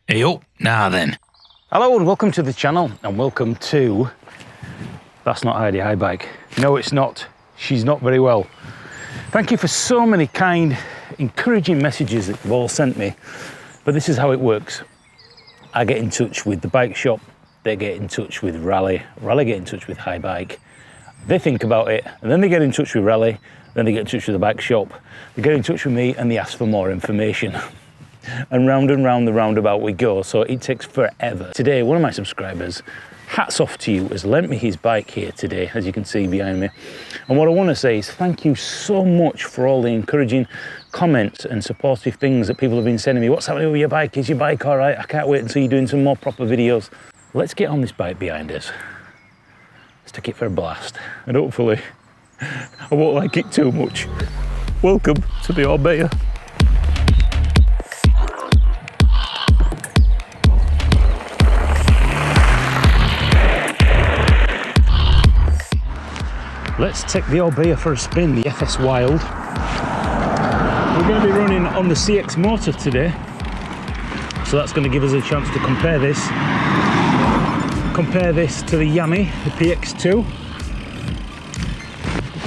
Hey, oh, now then. Hello and welcome to the channel and welcome to... That's not Heidi Haibike. No, it's not. She's not very well. Thank you for so many kind, encouraging messages that you've all sent me. But this is how it works. I get in touch with the bike shop. They get in touch with Rally. Rally get in touch with Haibike. They think about it and then they get in touch with Rally. Then they get in touch with the bike shop. They get in touch with me and they ask for more information. And round the roundabout we go, so it takes forever. Today, one of my subscribers, hats off to you, has lent me his bike here today, as you can see behind me. And what I want to say is thank you so much for all the encouraging comments and supportive things that people have been sending me. What's happening with your bike? Is your bike all right? I can't wait until you're doing some more proper videos. Let's get on this bike behind us. Let's take it for a blast. And hopefully, I won't like it too much. Welcome to the Orbea. Let's take the Orbea for a spin, the FS Wild. We're going to be running on the CX motor today, so that's going to give us a chance to compare this to the Yamaha PX2.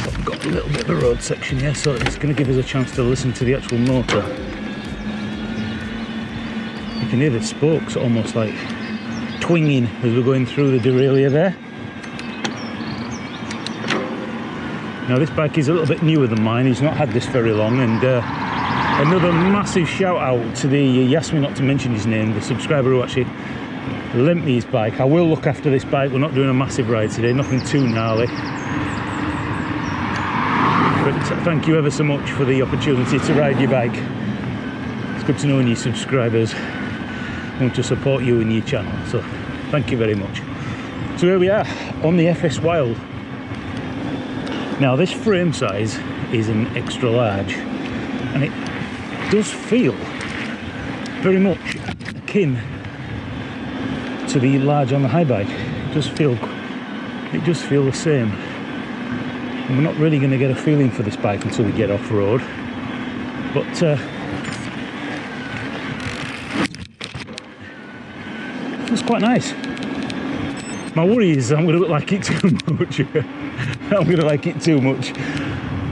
I've got a little bit of a road section here, so it's going to give us a chance to listen to the actual motor. You can hear the spokes almost like twinging as we're going through the derailleur there. Now this bike is a little bit newer than mine, he's not had this very long, and another massive shout out to he asked me not to mention his name, the subscriber who actually lent me his bike. I will look after this bike, we're not doing a massive ride today, nothing too gnarly. But thank you ever so much for the opportunity to ride your bike. It's good to know when your subscribers want to support you in your channel, so thank you very much. So here we are on the FS Wild. Now this frame size is an extra large and it does feel very much akin to the large on the Haibike. It does feel the same. And we're not really going to get a feeling for this bike until we get off road, but it's quite nice. My worry is I'm going to like it too much. I'm going to like it too much.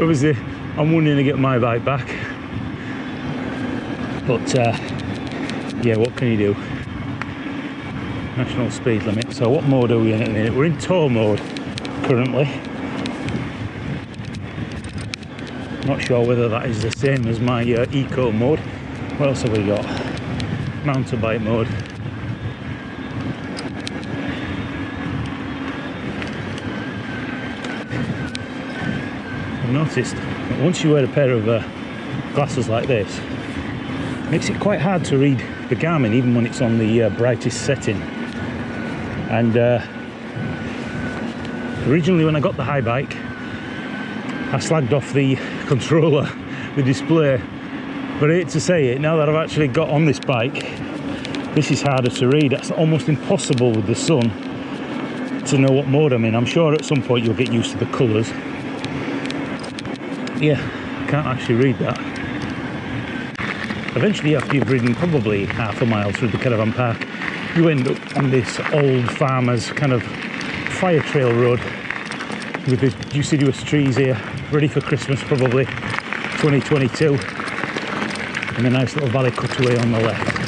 Obviously, I'm wanting to get my bike back. But, yeah, what can you do? National speed limit. So what mode are we in at the minute? We're in tow mode currently. Not sure whether that is the same as my eco mode. What else have we got? Mountain bike mode. I've noticed that once you wear a pair of glasses like this, it makes it quite hard to read the Garmin even when it's on the brightest setting. And originally when I got the Haibike, I slagged off the controller, the display, but I hate to say it, now that I've actually got on this bike, this is harder to read. It's almost impossible with the sun to know what mode I'm in. I'm sure at some point you'll get used to the colours. Yeah, can't actually read that. Eventually, after you've ridden probably half a mile through the caravan park, you end up on this old farmer's kind of fire trail road with the deciduous trees here, ready for Christmas probably 2022, and a nice little valley cutaway on the left.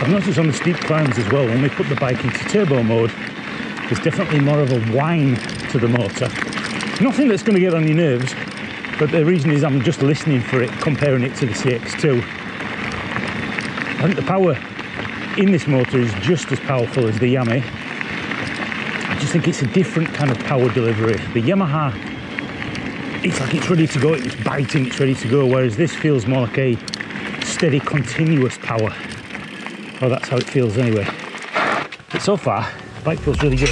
I've noticed on the steep climbs as well, when we put the bike into turbo mode, there's definitely more of a whine to the motor. Nothing that's going to get on your nerves, but the reason is I'm just listening for it, comparing it to the CX2. I think the power in this motor is just as powerful as the Yamaha. I just think it's a different kind of power delivery. The Yamaha, it's like it's ready to go, it's biting, it's ready to go, whereas this feels more like a steady, continuous power. Well, that's how it feels anyway. But so far, the bike feels really good.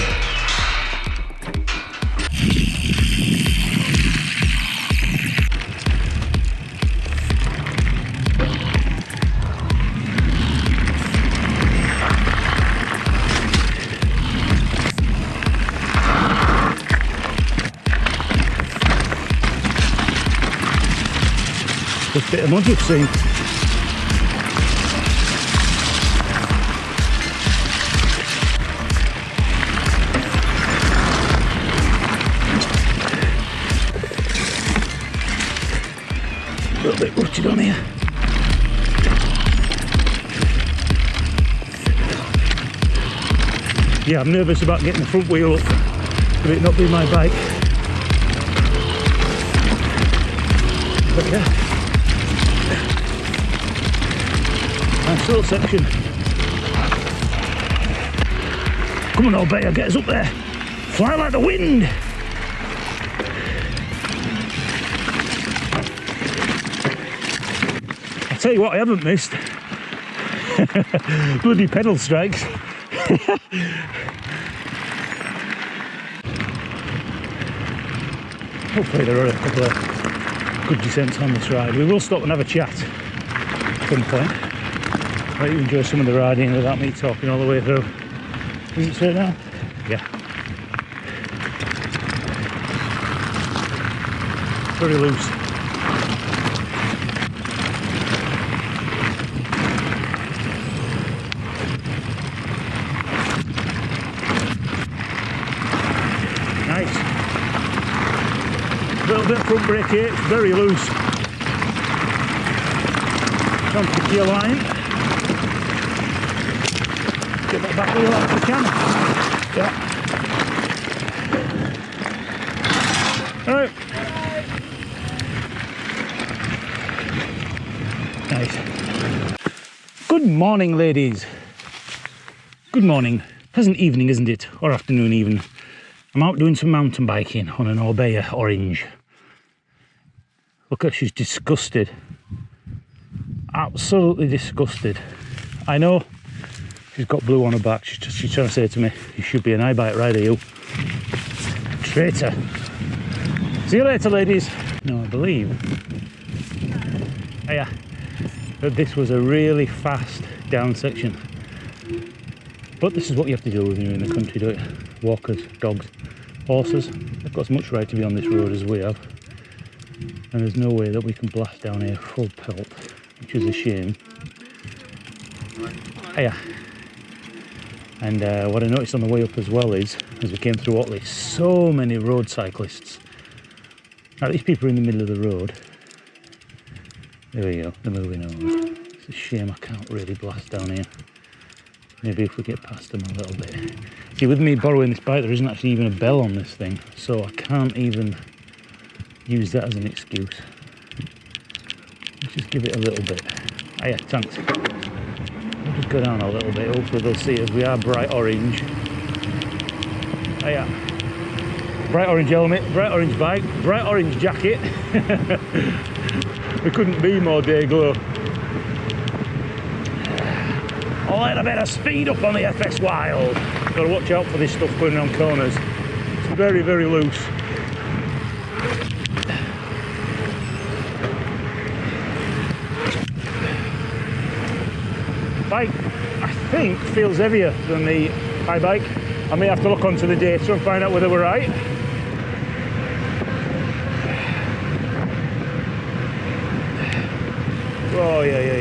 bit of mud we've seen. A little bit rutted on here. Yeah, I'm nervous about getting the front wheel up, but it not be my bike. But yeah, nice little section. Come on, Orbea, get us up there. Fly like the wind. I'll tell you what I haven't missed. Bloody pedal strikes. Hopefully there are a couple of good descents on this ride. We will stop and have a chat at some point. Let you enjoy some of the riding without me talking all the way through. Is it straight now? Yeah. Very loose. Nice. A little bit front brake here, it's very loose. Jump the gear line. Get that back wheel out if we can. Yeah. Alright. Nice. Good morning, ladies. Good morning. Pleasant evening, isn't it? Or afternoon even. I'm out doing some mountain biking on an Orbea Orange. Look at her, she's disgusted. Absolutely disgusted. I know she's got blue on her back. She's trying to say to me, you should be an Haibike rider, you. Traitor. See you later, ladies. No, I believe. Yeah, that this was a really fast down section. But this is what you have to do when you're in the country, don't you? Walkers, dogs, horses. They've got as much right to be on this road as we have. And there's no way that we can blast down here full pelt, which is a shame. Yeah. And what I noticed on the way up as well is, as we came through Otley, so many road cyclists. Now these people are in the middle of the road. There we go, they're moving over. It's a shame I can't really blast down here. Maybe if we get past them a little bit. See, with me borrowing this bike, there isn't actually even a bell on this thing, so I can't even use that as an excuse. Let's just give it a little bit. Ah, yeah, thanks. We'll just go down a little bit. Hopefully they'll see us. We are bright orange. Ah, yeah. Bright orange helmet, bright orange bike, bright orange jacket. We couldn't be more day glow. A little bit of speed up on the FS Wild. Got to watch out for this stuff going around corners. It's very, very loose. Bike, I think, feels heavier than the Haibike. I may have to look onto the data and find out whether we're right. Oh, yeah.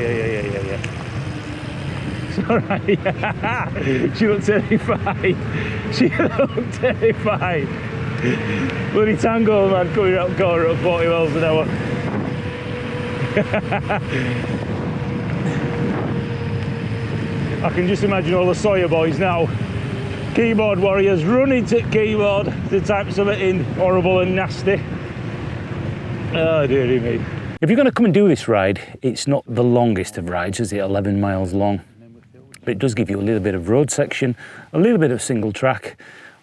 It's alright. She looked terrified. She looked terrified. Bloody Tango man coming out the corner at 40 miles an hour. I can just imagine all the Sawyer boys now, keyboard warriors, running to keyboard to type something in horrible and nasty. Oh dearie me. If you're going to come and do this ride, it's not the longest of rides, is it? 11 miles long. But it does give you a little bit of road section, a little bit of single track.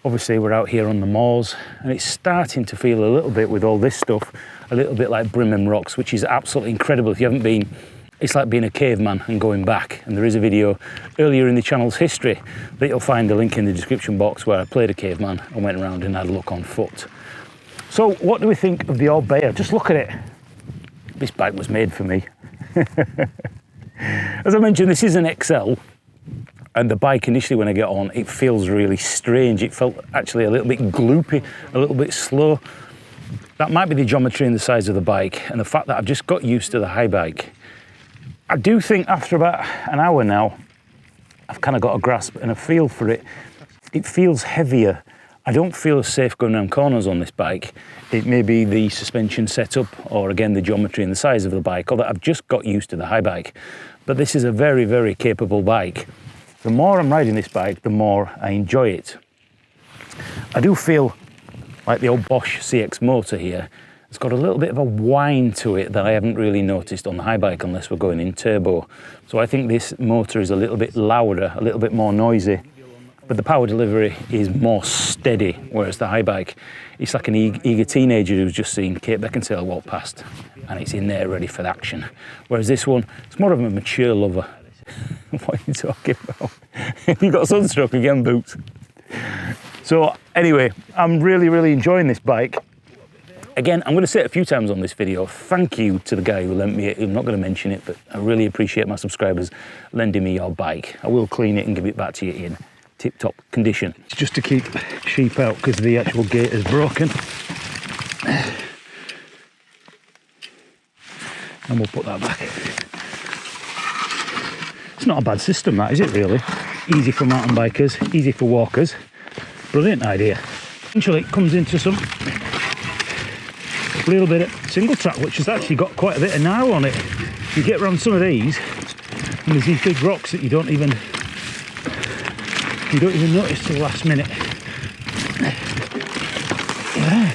Obviously we're out here on the moors and it's starting to feel a little bit with all this stuff, a little bit like Brimham rocks, which is absolutely incredible. If you haven't been, it's like being a caveman and going back. And there is a video earlier in the channel's history that you'll find the link in the description box where I played a caveman and went around and had a look on foot. So what do we think of the Orbea? Just look at it. This bike was made for me. As I mentioned, this is an XL, and the bike initially when I get on, it feels really strange. It felt actually a little bit gloopy, a little bit slow. That might be the geometry and the size of the bike and the fact that I've just got used to the Haibike. I do think after about an hour now, I've kind of got a grasp and a feel for it. It feels heavier. I don't feel as safe going around corners on this bike. It may be the suspension setup or again the geometry and the size of the bike, or that I've just got used to the Haibike. But this is a very, very capable bike. The more I'm riding this bike, the more I enjoy it. I do feel like the old Boshe CX motor here. It's got a little bit of a whine to it that I haven't really noticed on the Haibike unless we're going in turbo. So I think this motor is a little bit louder, a little bit more noisy. But the power delivery is more steady, whereas the Haibike, it's like an eager teenager who's just seen Kate Beckinsale walk past, and it's in there ready for action. Whereas this one, it's more of a mature lover. What are you talking about? You've got sunstroke again, boots. So anyway, I'm really, really enjoying this bike. Again, I'm going to say it a few times on this video, thank you to the guy who lent me it. I'm not going to mention it, but I really appreciate my subscribers lending me your bike. I will clean it and give it back to you in tip-top condition. It's just to keep sheep out because the actual gate is broken. And we'll put that back. It's not a bad system, that, is it, really? Easy for mountain bikers, easy for walkers. Brilliant idea. Eventually it comes into some little bit of Singletrack, which has actually got quite a bit of gnarl on it. You get around some of these and there's these big rocks that you don't even notice till the last minute. Yeah.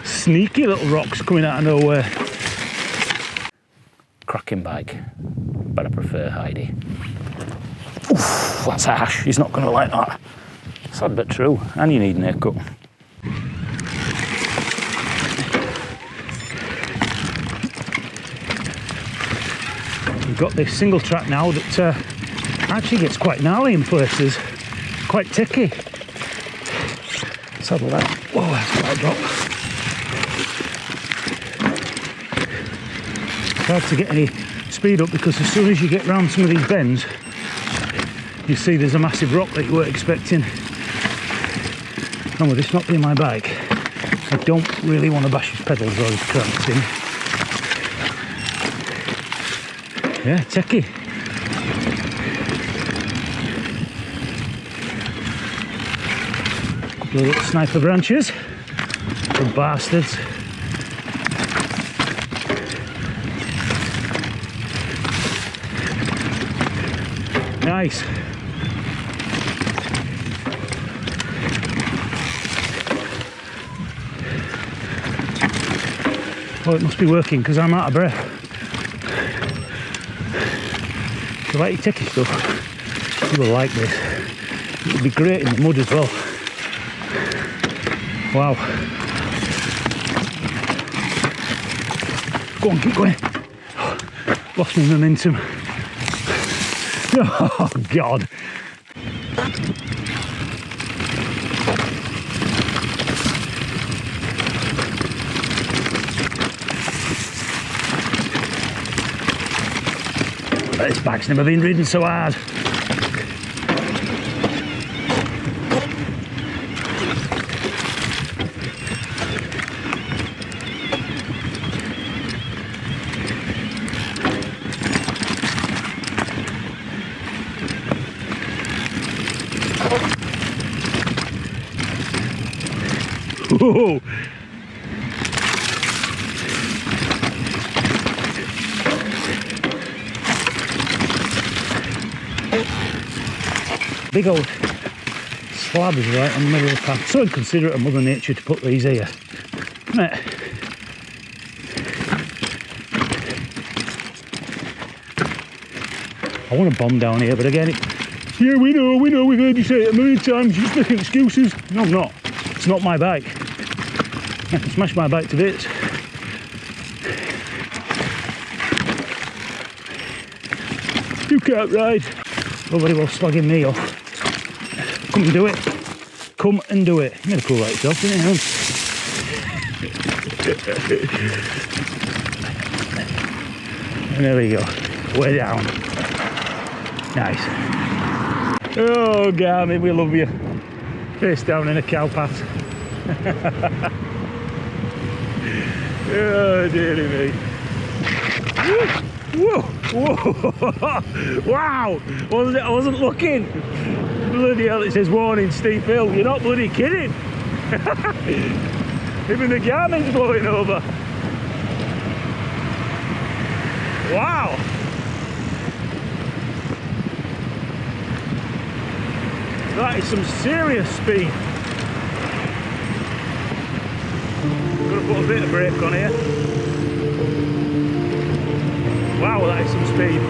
Sneaky little rocks coming out of nowhere. Cracking bike, but I prefer Heidi. Oof, that's harsh. He's not going to like that. Sad but true. And you need an haircut. We've got this Singletrack now that actually gets quite gnarly in places, quite ticky. Let's have a look. Whoa, that's quite a drop. It's hard to get any speed up because as soon as you get round some of these bends, you see there's a massive rock that you weren't expecting. And with this not being my bike, I don't really want to bash his pedals or his cranks in. Yeah, techie. Couple of little sniper branches. Good bastards. Nice. Well, it must be working because I'm out of breath. If you like your techie stuff, you will like this. It would be great in the mud as well. Wow. Go on, keep going. Lost my momentum. Oh, God. This bike's never been ridden so hard. Whoa. Big old slabs right in the middle of the path. So inconsiderate of Mother Nature to put these here. Right. I want a bomb down here, but again, yeah, we know, we've heard you say it a million times, you're just making excuses. No, I'm not. It's not my bike. I can smash my bike to bits. You can't ride. Nobody will slagging me off. Come and do it. Come and do it. You made a fool out of yourself, didn't you? And there we go. Way down. Nice. Oh, Garmin, we love you. Face down in a cow path. Oh, dearie me. Whoa, whoa, wow, I wasn't looking. Bloody hell, it says warning, steep hill. You're not bloody kidding. Even the Garmin's blowing over. Wow. That is some serious speed. Gonna put a bit of brake on here. Wow, that is some speed.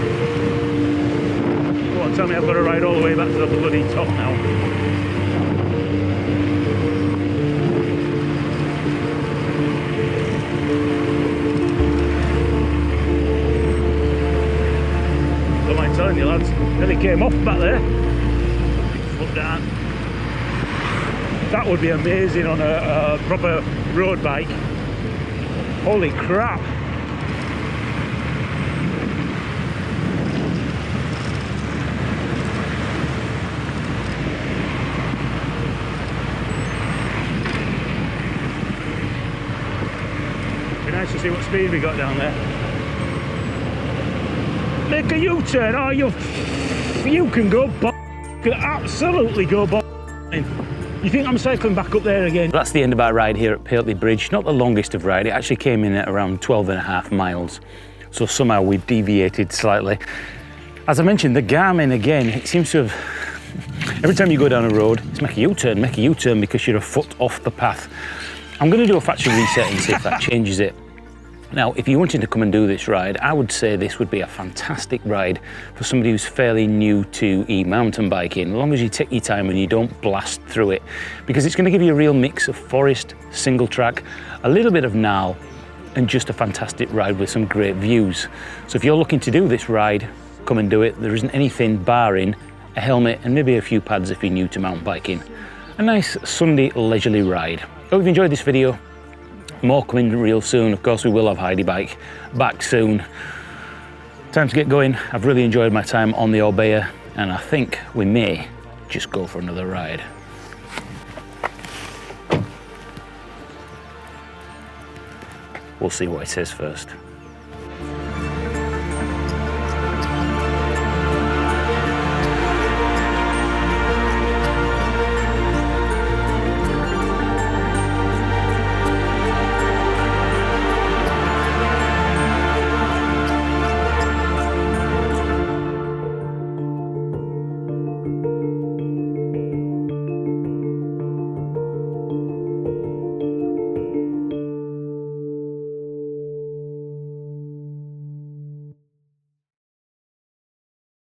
Go on, tell me I've got to ride all the way back to the bloody top now. Don't mind telling you, lads, nearly came off back there. Foot down. That would be amazing on a proper road bike. Holy crap. Be nice to see what speed we got down there. Make a U-turn. Oh, you can go you can absolutely go You think I'm cycling back up there again? That's the end of our ride here at Pateley Bridge. Not the longest of ride. It actually came in at around 12.5 miles. So somehow we've deviated slightly. As I mentioned, the Garmin again, it seems to have, every time you go down a road, it's make a U-turn because you're a foot off the path. I'm going to do a factory reset and see if that changes it. Now, if you wanted to come and do this ride, I would say this would be a fantastic ride for somebody who's fairly new to e-mountain biking, as long as you take your time and you don't blast through it, because it's going to give you a real mix of forest, single track, a little bit of gnarl, and just a fantastic ride with some great views. So if you're looking to do this ride, come and do it. There isn't anything barring a helmet and maybe a few pads if you're new to mountain biking. A nice Sunday leisurely ride. Hope you've enjoyed this video. More coming real soon. Of course, we will have Haibike back soon. Time to get going. I've really enjoyed my time on the Orbea, and I think we may just go for another ride. We'll see what it says first.